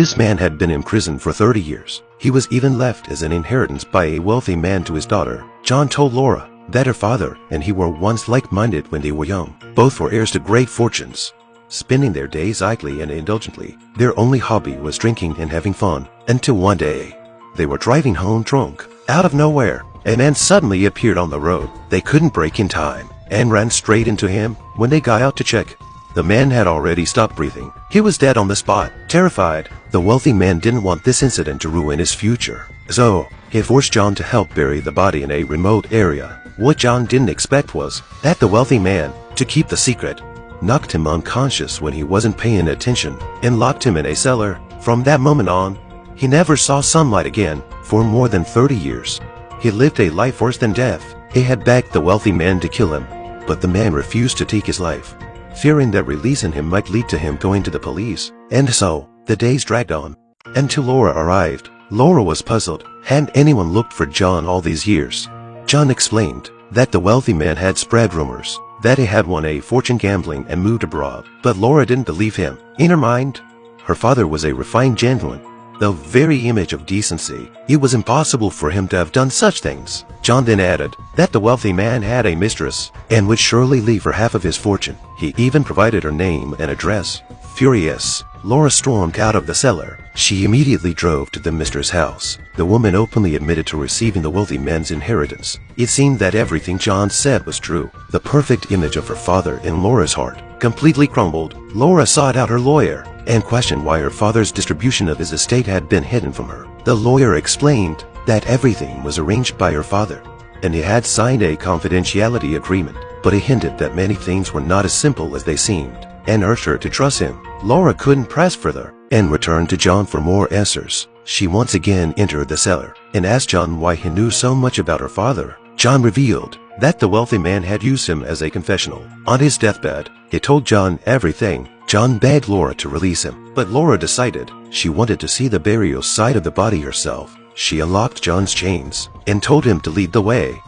This man had been in prison for 30 years. He was even left as an inheritance by a wealthy man to his daughter. John told Laura that her father and he were once like-minded when they were young. Both were heirs to great fortunes, spending their days idly and indulgently. Their only hobby was drinking and having fun, until one day, they were driving home drunk. Out of nowhere, a man suddenly appeared on the road. They couldn't brake in time and ran straight into him. When they got out to check, the man had already stopped breathing. He was dead on the spot. Terrified, the wealthy man didn't want this incident to ruin his future, so he forced John to help bury the body in a remote area. What John didn't expect was that the wealthy man, to keep the secret, knocked him unconscious when he wasn't paying attention and locked him in a cellar. From that moment on, he never saw sunlight again for more than 30 years. He lived a life worse than death. He had begged the wealthy man to kill him, but the man refused to take his life, fearing that releasing him might lead to him going to the police. And so, the days dragged on, until Laura arrived. Laura was puzzled. Hadn't anyone looked for John all these years? John explained that the wealthy man had spread rumors that he had won a fortune gambling and moved abroad. But Laura didn't believe him. In her mind, her father was a refined gentleman, the very image of decency. It was impossible for him to have done such things. John then added that the wealthy man had a mistress and would surely leave her half of his fortune. He even provided her name and address. Furious, Laura stormed out of the cellar. She immediately drove to the mistress' house. The woman openly admitted to receiving the wealthy man's inheritance. It seemed that everything John said was true. The perfect image of her father in Laura's heart completely crumbled. Laura sought out her lawyer and questioned why her father's distribution of his estate had been hidden from her. The lawyer explained that everything was arranged by her father, and he had signed a confidentiality agreement, but he hinted that many things were not as simple as they seemed, and urged her to trust him. Laura couldn't press further and returned to John for more answers. She once again entered the cellar and asked John why he knew so much about her father. John revealed that the wealthy man had used him as a confessional. On his deathbed, he told John everything. John begged Laura to release him, but Laura decided she wanted to see the burial site of the body herself. She unlocked John's chains and told him to lead the way.